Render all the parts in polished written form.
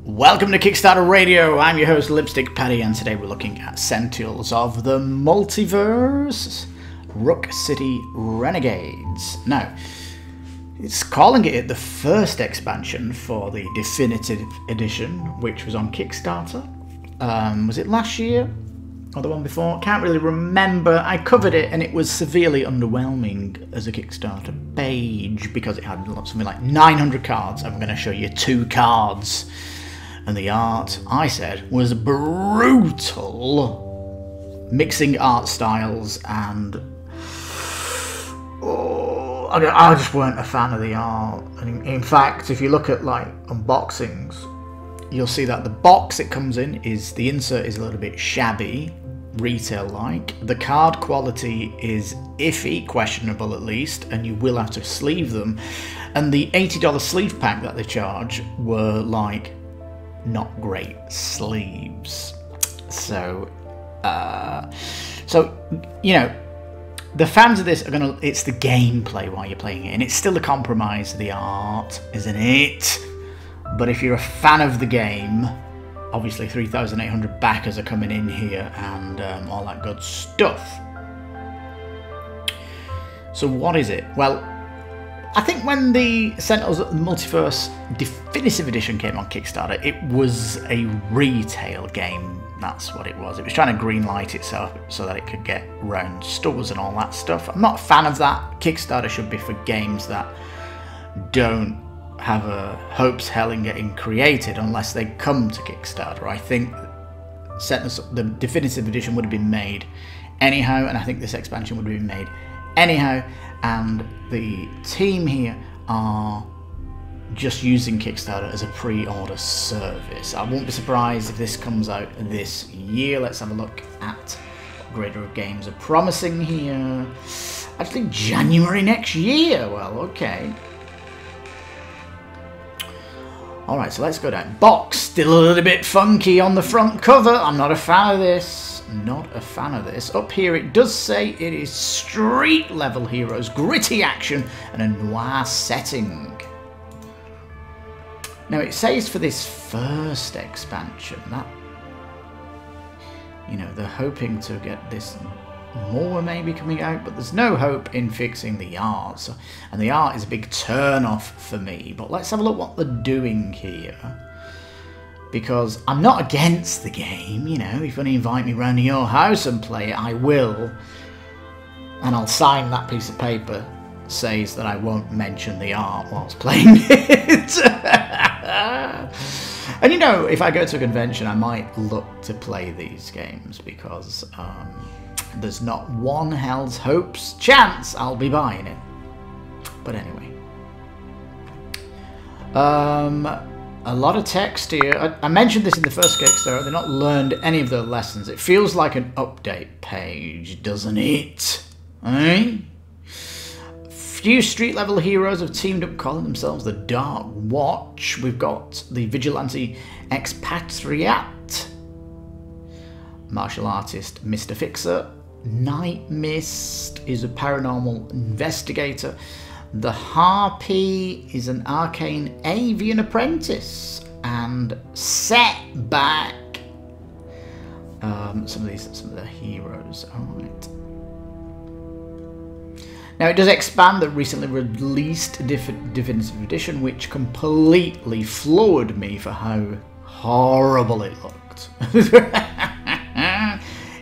Welcome to Kickstarter Radio. I'm your host Lipstickpaddy, and today we're looking at Sentinels of the Multiverse, Rook City Renegades. Now, it's calling it the first expansion for the definitive edition, which was on Kickstarter. Was it last year or the one before? Can't really remember. I covered it and it was severely underwhelming as a Kickstarter page because it had something like 900 cards. I'm going to show you 2 cards. And the art, I said, was brutal. Mixing art styles and... I just weren't a fan of the art. And in fact, if you look at like unboxings, you'll see that the box it comes in is, the insert is a little bit shabby, retail-like. The card quality is iffy, questionable at least, and you will have to sleeve them. And the $80 sleeve pack that they charge were like not great sleeves. So you know, the fans of this are gonna, it's the gameplay while you're playing it, and it's still a compromise of the art, isn't it? But if you're a fan of the game, obviously 3,800 backers are coming in here and all that good stuff. So what is it? Well, I think when the Sentinels of the Multiverse Definitive Edition came on Kickstarter, it was a retail game. That's what it was. It was trying to greenlight itself so that it could get round stores and all that stuff. I'm not a fan of that. Kickstarter should be for games that don't have a hopes hell in getting created unless they come to Kickstarter. I think Sentinels, the Definitive Edition would have been made anyhow, and I think this expansion would have been made anyhow, and the team here are just using Kickstarter as a pre-order service. I won't be surprised if this comes out this year. Let's have a look at what Greater Games are promising here. Actually, January next year. Well, okay. Alright, so let's go down. Box, still a little bit funky on the front cover. I'm not a fan of this. Not a fan of this. Up here it does say it is street level heroes, gritty action, and a noir setting. Now it says for this first expansion that, you know, they're hoping to get this more maybe coming out, but there's no hope in fixing the art. So, and the art is a big turn off for me. But let's have a look what they're doing here. Because I'm not against the game, you know, if you want to invite me round to your house and play it, I will. And I'll sign that piece of paper that says that I won't mention the art whilst playing it. And you know, if I go to a convention, I might look to play these games because there's not one hell's hopes chance I'll be buying it. But anyway. A lot of text here. I mentioned this in the first Kickstarter. They've not learned any of their lessons. It feels like an update page, doesn't it? Eh? Few street level heroes have teamed up calling themselves the Dark Watch. We've got the Vigilante Expatriate, martial artist Mr. Fixer. Night Mist is a paranormal investigator. The Harpy is an arcane avian apprentice, and Setback. Some of the heroes. All right. Now it does expand the recently released Definitive Edition, which completely floored me for how horrible it looked.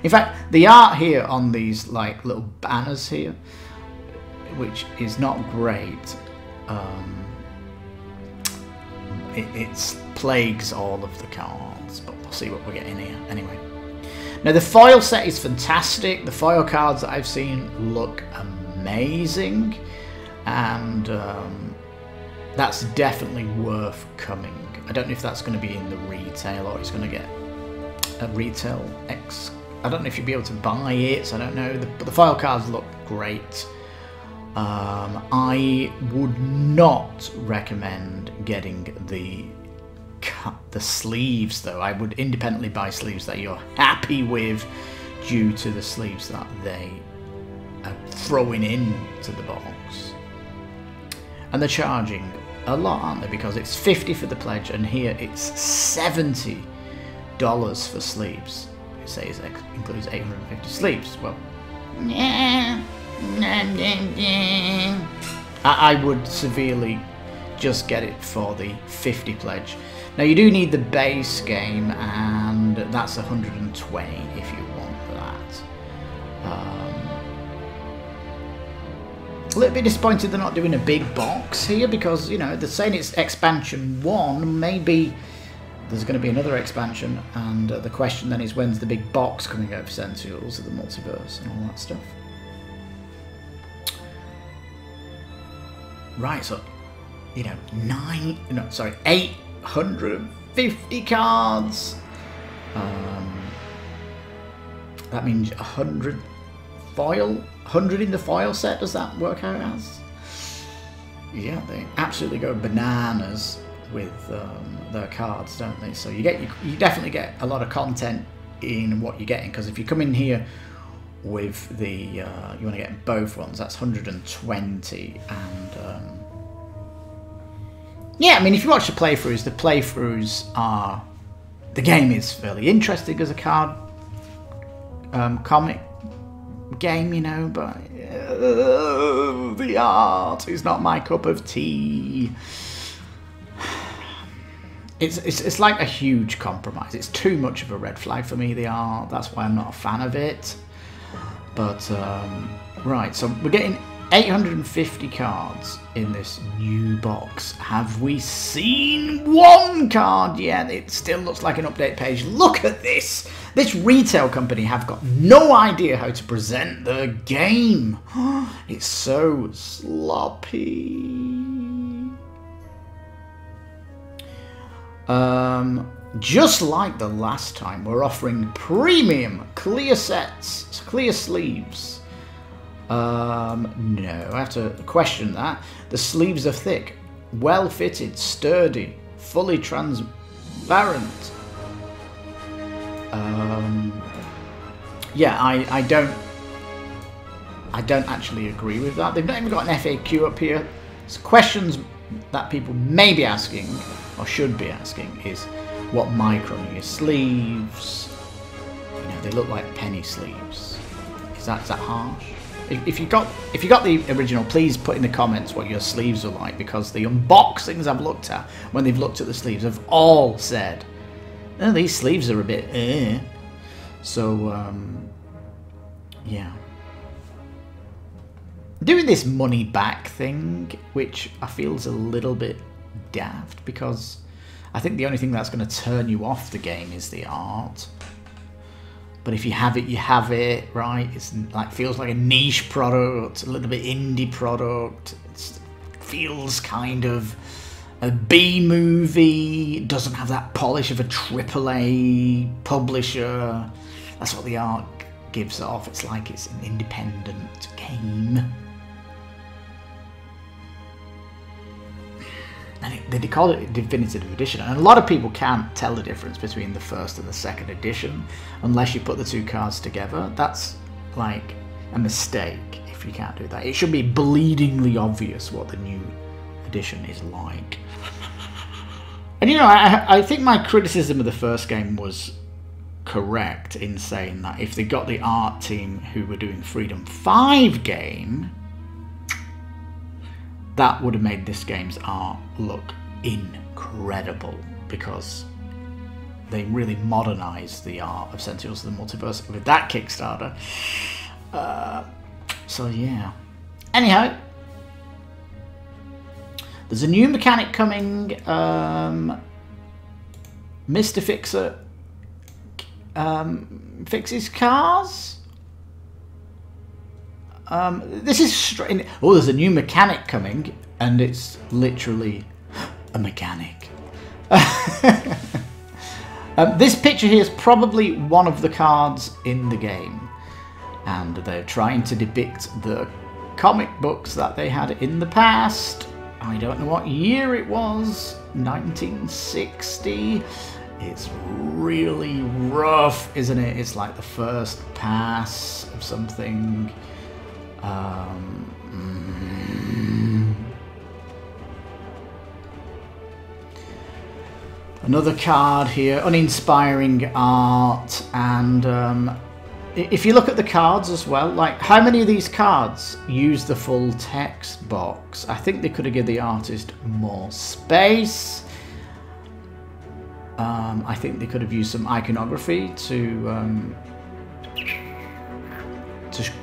In fact, the art here on these like little banners here, which is not great. It plagues all of the cards, but we'll see what we're getting here anyway. Now the foil set is fantastic. The foil cards that I've seen look amazing, and that's definitely worth coming. I don't know if that's going to be in the retail or it's going to get a retail X. I don't know if you'll be able to buy it, so I don't know. But the foil cards look great. I would not recommend getting the sleeves though. I would independently buy sleeves that you're happy with due to the sleeves that they are throwing into the box. And they're charging a lot, aren't they? Because it's 50 for the pledge, and here it's $70 for sleeves. It says it includes 850 sleeves. Well, I would severely just get it for the 50 pledge. Now you do need the base game, and that's 120 if you want that. A little bit disappointed they're not doing a big box here, because, you know, they're saying it's expansion 1, maybe there's going to be another expansion, and the question then is, when's the big box coming out for Sentinels of the Multiverse and all that stuff. Right, so, you know, 850 cards. That means 100 foil, 100 in the foil set. Does that work out as? Yeah, they absolutely go bananas with their cards, don't they? So you definitely get a lot of content in what you're getting, because if you come in here with the you want to get both ones, that's 120. And yeah, I mean, if you watch the playthroughs are, the game is fairly interesting as a card comic game, you know, but the art is not my cup of tea. It's like a huge compromise. It's too much of a red flag for me, the art. That's why I'm not a fan of it. But right, so we're getting 850 cards in this new box. Have we seen one card yet? It still looks like an update page. Look at this! This retail company have got no idea how to present the game. It's so sloppy. Just like the last time, we're offering premium clear sets, clear sleeves. No, I have to question that. The sleeves are thick, well fitted, sturdy, fully transparent. Yeah, I don't actually agree with that. They've not even got an FAQ up here. So questions that people may be asking, or should be asking, is what micron are your sleeves? You know, they look like penny sleeves. Is that harsh? If you got the original, please put in the comments what your sleeves are like, because the unboxings I've looked at, when they've looked at the sleeves, have all said, oh, these sleeves are a bit So yeah, doing this money back thing, which I feel is a little bit daft, because I think the only thing that's going to turn you off the game is the art. But if you have it, you have it, right? It's like, feels like a niche product, a little bit indie product. It feels kind of a B movie. It doesn't have that polish of a AAA publisher. That's what the art gives off. It's like it's an independent game. And they call it Definitive Edition, and a lot of people can't tell the difference between the first and the second edition unless you put the two cards together. That's like a mistake if you can't do that. It should be bleedingly obvious what the new edition is like. And you know, I think my criticism of the first game was correct in saying that if they got the art team who were doing Freedom 5 game, that would have made this game's art look incredible, because they really modernised the art of Sentinels of the Multiverse with that Kickstarter. So yeah. Anyhow, there's a new mechanic coming. Mr. Fixer fixes cars. This is strange. Oh, there's a new mechanic coming, and it's literally a mechanic. This picture here is probably one of the cards in the game, and they're trying to depict the comic books that they had in the past. I don't know what year it was, 1960. It's really rough, isn't it? It's like the first pass of something. Another card here, uninspiring art, and if you look at the cards as well, like how many of these cards use the full text box? I think they could have given the artist more space. I think they could have used some iconography to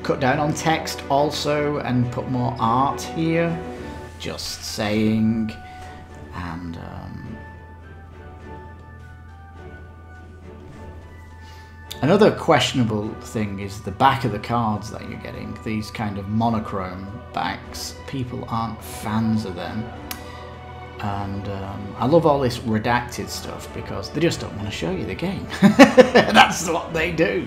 cut down on text also and put more art here. Just saying. And another questionable thing is the back of the cards that you're getting. These kind of monochrome backs. People aren't fans of them. And I love all this redacted stuff because they just don't want to show you the game. That's what they do.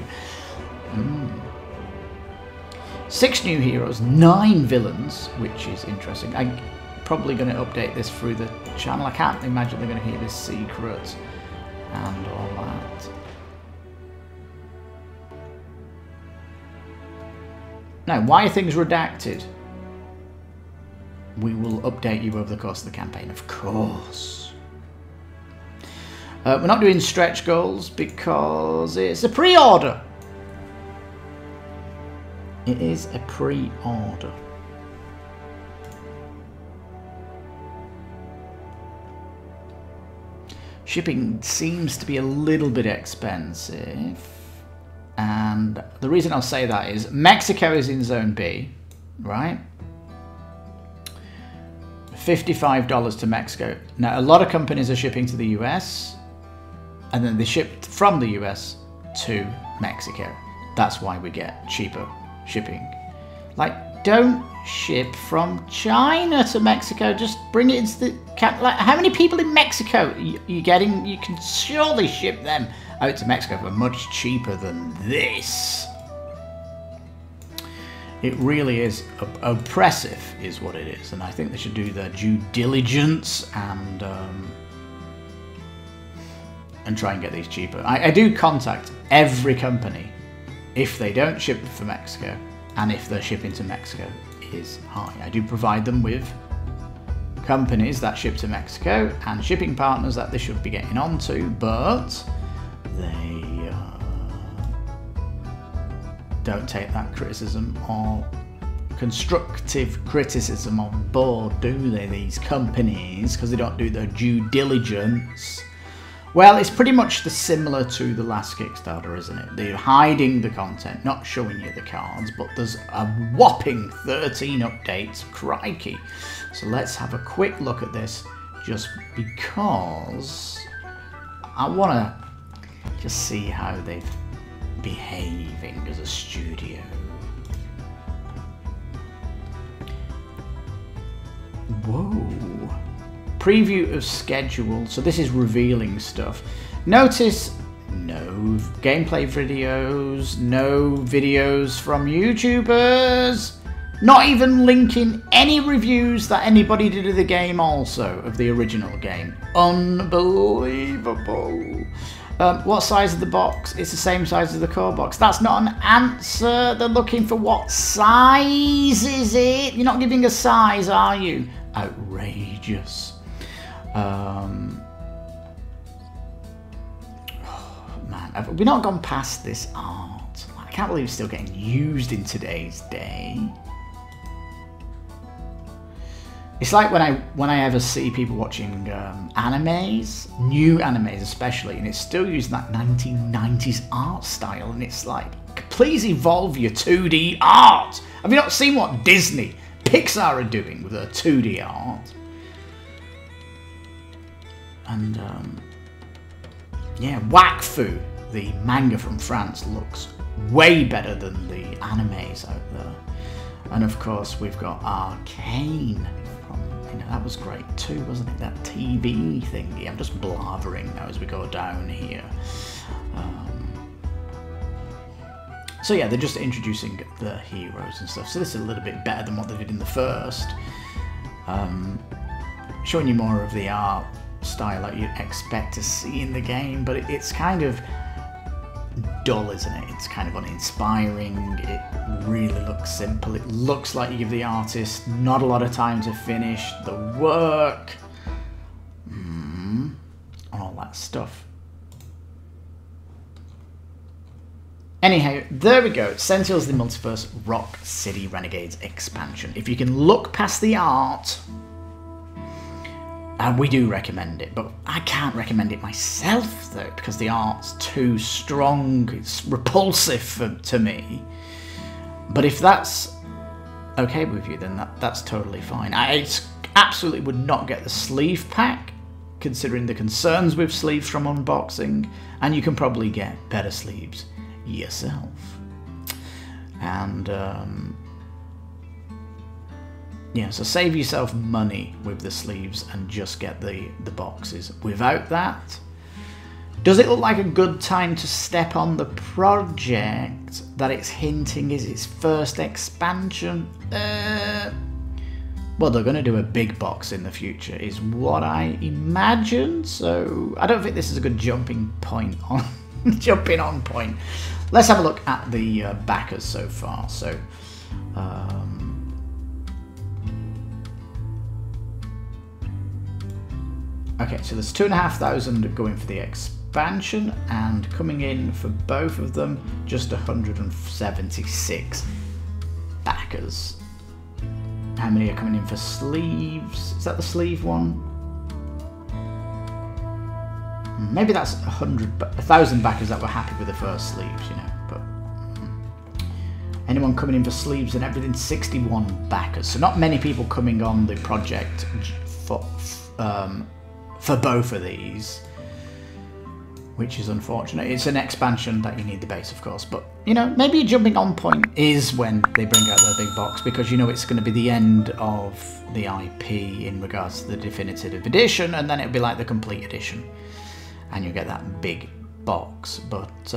6 new heroes, 9 villains, which is interesting. I'm probably going to update this through the channel. I can't imagine they're going to hear this secret and all that. Now, why are things redacted? We will update you over the course of the campaign, of course. We're not doing stretch goals because it's a pre-order. It is a pre-order. Shipping seems to be a little bit expensive. And the reason I'll say that is Mexico is in Zone B, right? $55 to Mexico. Now, a lot of companies are shipping to the US, and then they ship from the US to Mexico. That's why we get cheaper shipping. Like, don't ship from China to Mexico. Just bring it into the... Like, how many people in Mexico are you getting? You can surely ship them out to Mexico for much cheaper than this. It really is oppressive, is what it is, and I think they should do their due diligence and try and get these cheaper. I do contact every company if they don't ship for Mexico, and if their shipping to Mexico is high. I do provide them with companies that ship to Mexico and shipping partners that they should be getting onto, but they don't take that criticism or constructive criticism on board, do they, these companies, because they don't do their due diligence. Well, it's pretty much similar to the last Kickstarter, isn't it? They're hiding the content, not showing you the cards, but there's a whopping 13 updates. Crikey. So let's have a quick look at this, just because I want to just see how they're behaving as a studio. Whoa. Preview of schedule. So this is revealing stuff. Notice no gameplay videos, no videos from YouTubers, not even linking any reviews that anybody did of the game also, of the original game. Unbelievable. What size of the box? It's the same size as the core box. That's not an answer. They're looking for what size is it? You're not giving a size, are you? Outrageous. Oh, man, have we not gone past this art? I can't believe it's still getting used in today's day. It's like when I ever see people watching animes, new animes especially, and it's still using that 1990s art style, and it's like, please evolve your 2D art. Have you not seen what Disney, Pixar are doing with their 2D art? And yeah, Wakfu, the manga from France, looks way better than the animes out there. And of course we've got Arcane. That was great too, wasn't it? That TV thingy. I'm just blathering now as we go down here. So yeah, they're just introducing the heroes and stuff. So this is a little bit better than what they did in the first. Showing you more of the art style that you'd expect to see in the game, but it's kind of dull, isn't it? It's kind of uninspiring. It really looks simple. It looks like you give the artist not a lot of time to finish the work. All that that stuff. Anyhow, there we go. Sentinels, the Multiverse Rock City Renegades expansion. If you can look past the art, and we do recommend it, but I can't recommend it myself though, because the art's too strong. It's repulsive to me. But if that's okay with you, then that's totally fine. I absolutely would not get the sleeve pack, considering the concerns with sleeves from unboxing, and you can probably get better sleeves yourself. And yeah, so save yourself money with the sleeves and just get the boxes. Without that, does it look like a good time to step on the project that it's hinting is its first expansion? Well, they're going to do a big box in the future, is what I imagine. So I don't think this is a good jumping point on jumping on point. Let's have a look at the backers so far. So okay, so there's 2,500 going for the expansion, and coming in for both of them, just 176 backers. How many are coming in for sleeves? Is that the sleeve one? Maybe that's 1,000 backers that were happy with the first sleeves, you know. But anyone coming in for sleeves and everything, 61 backers. So not many people coming on the project for both of these, which is unfortunate. It's an expansion that you need the base, of course, but you know, maybe a jumping on point is when they bring out their big box, because you know it's going to be the end of the IP in regards to the definitive edition, and then it'll be like the complete edition, and you get that big box. But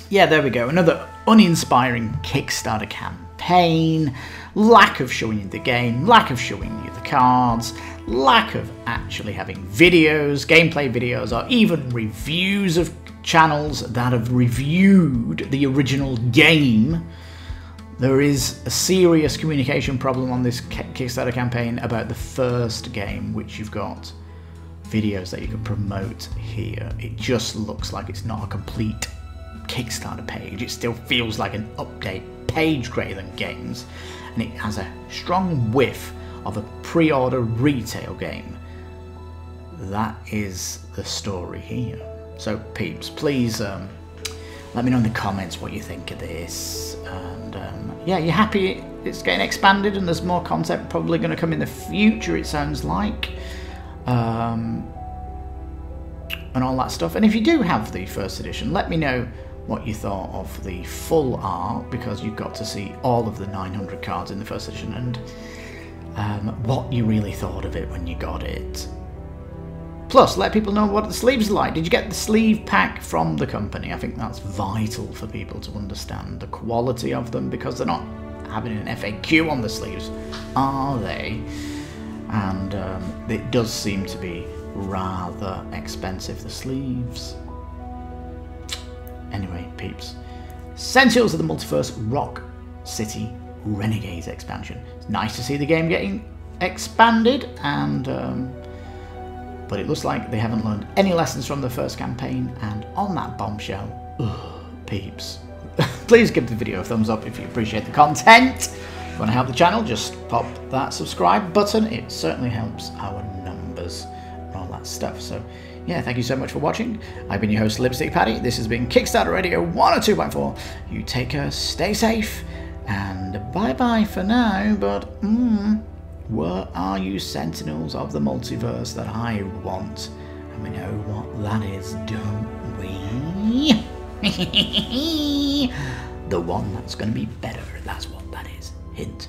yeah, there we go. Another uninspiring Kickstarter campaign. Lack of showing you the game, lack of showing you the cards, lack of actually having videos, gameplay videos, or even reviews of channels that have reviewed the original game. There is a serious communication problem on this Kickstarter campaign about the first game, which you've got videos that you can promote here. It just looks like it's not a complete Kickstarter page. It still feels like an update page greater than games, and it has a strong whiff of a pre-order retail game. That is the story here. So peeps, please let me know in the comments what you think of this. And yeah, you happy it's getting expanded and there's more content probably going to come in the future, it sounds like, and all that stuff. And if you do have the first edition, let me know what you thought of the full art, because you got to see all of the 900 cards in the first edition, and what you really thought of it when you got it. Plus, let people know what the sleeves are like. Did you get the sleeve pack from the company? I think that's vital for people to understand the quality of them, because they're not having an FAQ on the sleeves, are they? And it does seem to be rather expensive, the sleeves. Anyway, peeps, Sentinels of the Multiverse Rock City Renegades expansion. It's nice to see the game getting expanded, and but it looks like they haven't learned any lessons from the first campaign. And on that bombshell, peeps, please give the video a thumbs up if you appreciate the content. If you want to help the channel, just pop that subscribe button. It certainly helps our numbers and all that stuff. So yeah, thank you so much for watching. I've been your host, Lipstickpaddy. This has been Kickstarter Radio 102.4. You take care, stay safe, and bye-bye for now. But where are you, Sentinels of the Multiverse that I want? And we know what that is, don't we? The one that's going to be better, that's what that is. Hint.